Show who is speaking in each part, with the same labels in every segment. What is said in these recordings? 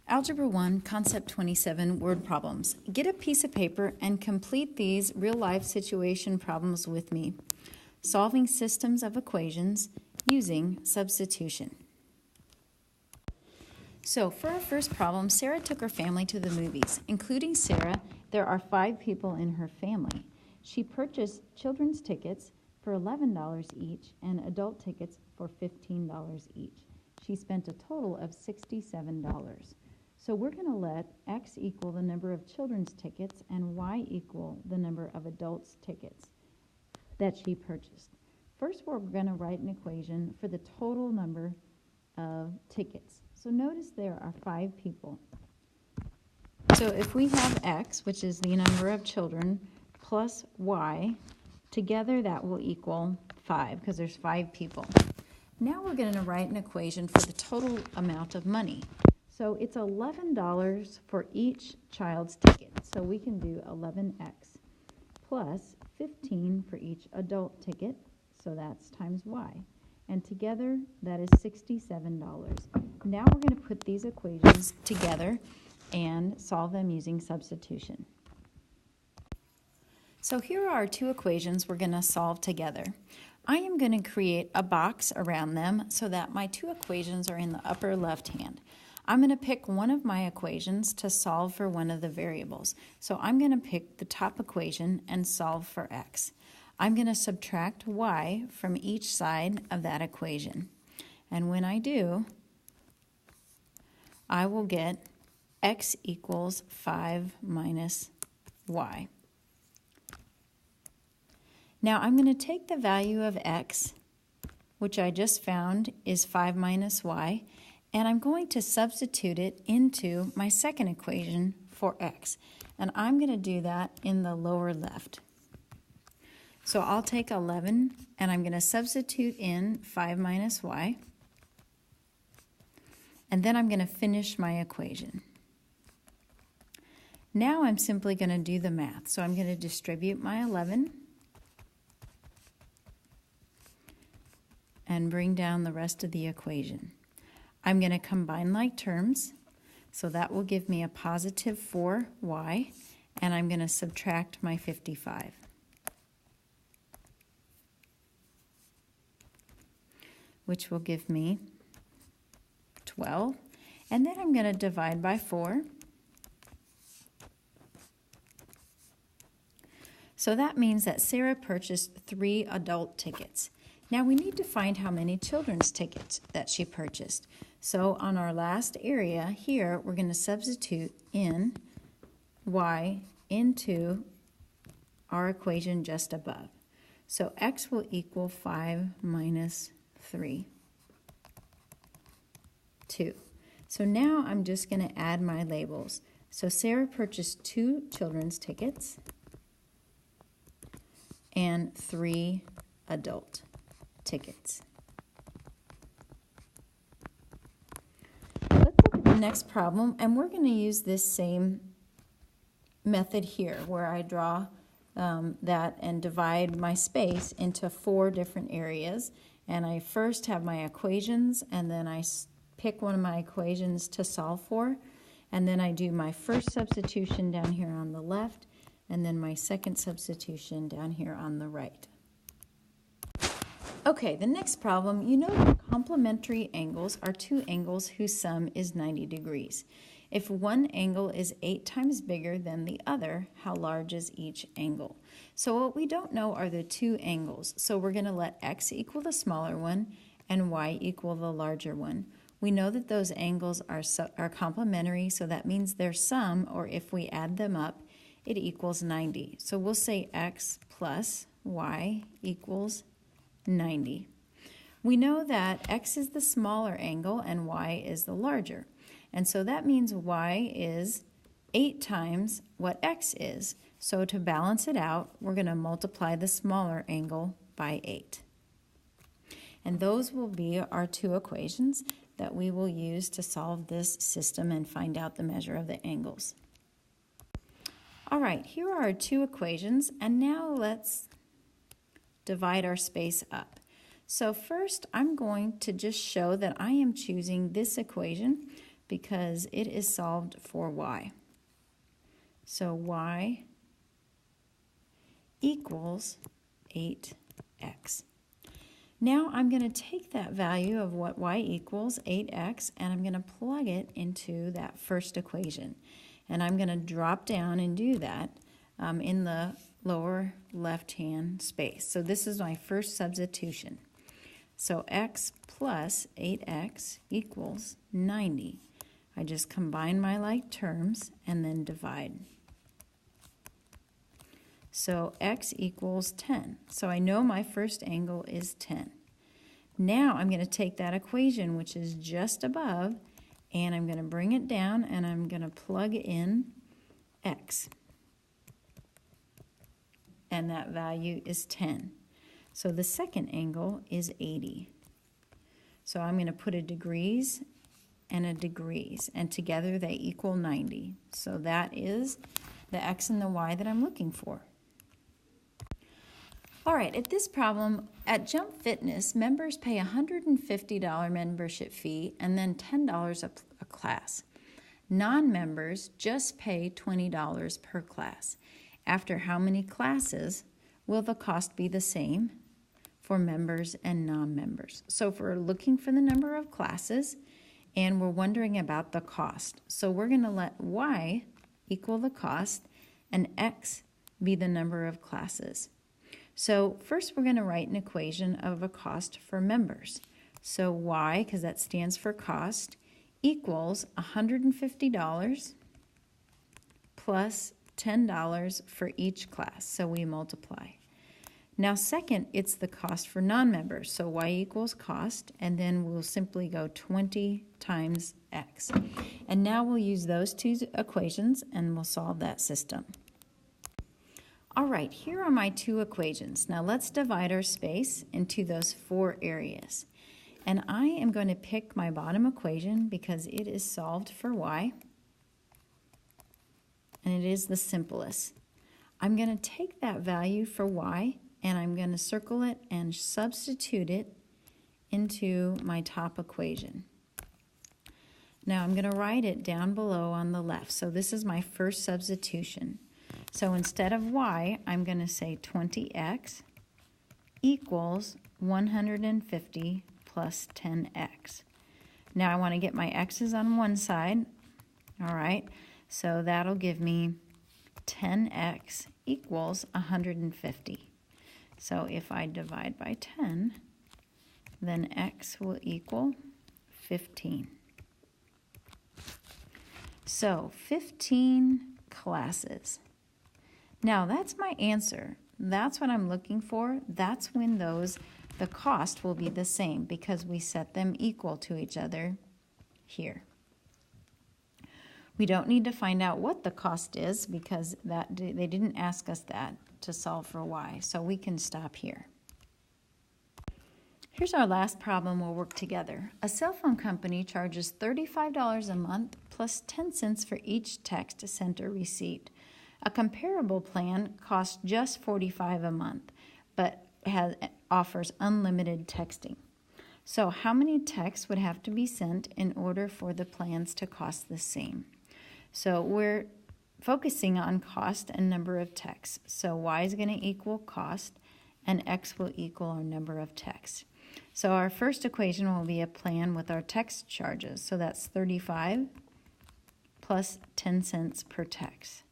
Speaker 1: Algebra 1, Concept 27, Word Problems. Get a piece of paper and complete these real-life situation problems with me. Solving systems of equations using substitution. So for our first problem, Sara took her family to the movies. Including Sara, there are 5 people in her family. She purchased children's tickets for $11 each and adult tickets for $15 each. She spent a total of $67. So we're going to let X equal the number of children's tickets and Y equal the number of adults' tickets that she purchased. First, we're going to write an equation for the total number of tickets. So notice there are 5 people. So if we have X, which is the number of children, plus Y, together that will equal 5 because there's 5 people. Now we're going to write an equation for the total amount of money. So it's $11 for each child's ticket. So we can do 11x plus 15 for each adult ticket. So that's times y. And together that is $67. Now we're going to put these equations together and solve them using substitution. So here are our 2 equations we're going to solve together. I am going to create a box around them so that my 2 equations are in the upper left hand. I'm going to pick one of my equations to solve for one of the variables. So I'm going to pick the top equation and solve for x. I'm going to subtract y from each side of that equation. And when I do, I will get x equals 5 minus y. Now I'm going to take the value of x, which I just found is 5 minus y, and I'm going to substitute it into my second equation for x. And I'm going to do that in the lower left. So I'll take 11 and I'm going to substitute in 5 minus y. And then I'm going to finish my equation. Now I'm simply going to do the math. So I'm going to distribute my 11 and bring down the rest of the equation. I'm going to combine like terms, so that will give me a positive 4y, and I'm going to subtract my 55. Which will give me 12, and then I'm going to divide by 4. So that means that Sara purchased 3 adult tickets. Now we need to find how many children's tickets that she purchased. So on our last area here, we're going to substitute in y into our equation just above. So x will equal 5 minus 3, 2. So now I'm just going to add my labels. So Sara purchased 2 children's tickets and 3 adult tickets. Let's look at the next problem, and we're going to use this same method here where I draw that and divide my space into 4 different areas. And I first have my equations, and then I pick one of my equations to solve for, and then I do my first substitution down here on the left, and then my second substitution down here on the right. Okay, the next problem, you know that complementary angles are 2 angles whose sum is 90 degrees. If one angle is 8 times bigger than the other, how large is each angle? So what we don't know are the 2 angles. So we're going to let x equal the smaller one and y equal the larger one. We know that those angles are complementary, so that means their sum, or if we add them up, it equals 90. So we'll say x plus y equals 90. We know that x is the smaller angle and y is the larger. And so that means y is 8 times what x is. So to balance it out, we're going to multiply the smaller angle by 8. And those will be our 2 equations that we will use to solve this system and find out the measure of the angles. All right, here are our 2 equations, and now let's divide our space up. So first, I'm going to just show that I am choosing this equation because it is solved for y. So y equals 8x. Now I'm going to take that value of what y equals, 8x, and I'm going to plug it into that first equation. And I'm going to drop down and do that in the lower left-hand space. So this is my first substitution. So x plus 8x equals 90. I just combine my like terms and then divide. So x equals 10. So I know my first angle is 10. Now I'm going to take that equation, which is just above, and I'm going to bring it down and I'm going to plug in x. And that value is 10. So the second angle is 80. So I'm going to put a degrees and a degrees, and together they equal 90. So that is the x and the y that I'm looking for. All right, at this problem, at Jump Fitness, members pay a $150 membership fee and then $10 a class. Non-members just pay $20 per class. After how many classes will the cost be the same for members and non-members? So if we're looking for the number of classes and we're wondering about the cost, so we're going to let y equal the cost and x be the number of classes. So first we're going to write an equation of a cost for members. So y, because that stands for cost, equals $150 plus $10 for each class. So we multiply. Now second, it's the cost for non-members. So y equals cost, and then we'll simply go 20 times x. And now we'll use those two equations and we'll solve that system. All right, here are my two equations. Now let's divide our space into those four areas. And I am going to pick my bottom equation because it is solved for y. And it is the simplest. I'm going to take that value for y and I'm going to circle it and substitute it into my top equation. Now I'm going to write it down below on the left. So this is my first substitution. So instead of y, I'm going to say 20x equals 150 plus 10x. Now I want to get my x's on one side. All right, so that'll give me 10x equals 150. So if I divide by 10, then x will equal 15. So 15 classes. Now that's my answer. That's what I'm looking for. That's when the cost will be the same because we set them equal to each other here. We don't need to find out what the cost is because they didn't ask us that to solve for y, so we can stop here. Here's our last problem we'll work together. A cell phone company charges $35 a month plus 10 cents for each text sent or received. A comparable plan costs just $45 a month, but offers unlimited texting. So how many texts would have to be sent in order for the plans to cost the same? So we're focusing on cost and number of texts. So y is going to equal cost, and x will equal our number of texts. So our first equation will be a plan with our text charges. So that's 35 plus 10 cents per text.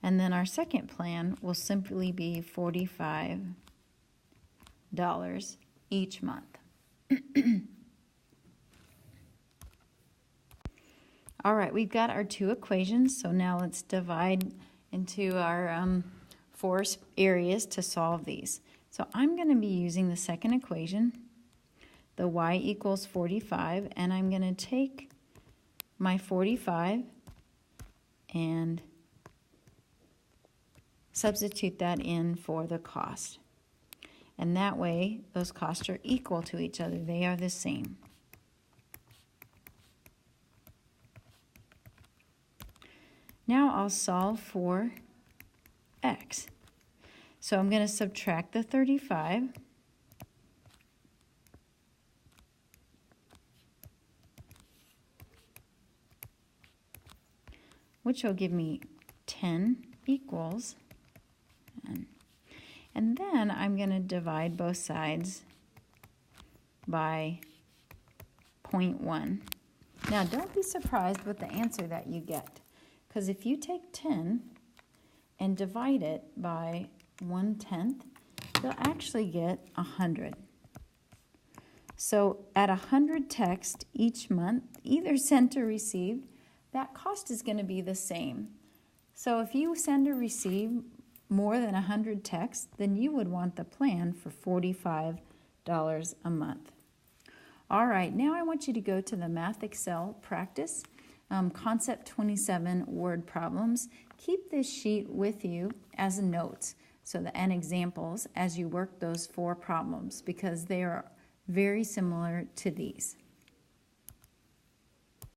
Speaker 1: And then our second plan will simply be $45 each month. All right, we've got our two equations, so now let's divide into our four areas to solve these. So I'm going to be using the second equation, the y equals 45, and I'm going to take my 45 and substitute that in for the cost. And that way, those costs are equal to each other. They are the same. Now I'll solve for x. So I'm going to subtract the 35. which will give me 10 equals, and then I'm going to divide both sides by 0.1. Now, don't be surprised with the answer that you get, because if you take 10 and divide it by 1/10, you'll actually get 100. So at 100 texts each month, either sent or received, that cost is going to be the same. So if you send or receive more than 100 texts, then you would want the plan for $45 a month. All right, now I want you to go to the Math Excel practice, Concept 27 word problems. Keep this sheet with you as notes and examples as you work those 4 problems, because they are very similar to these.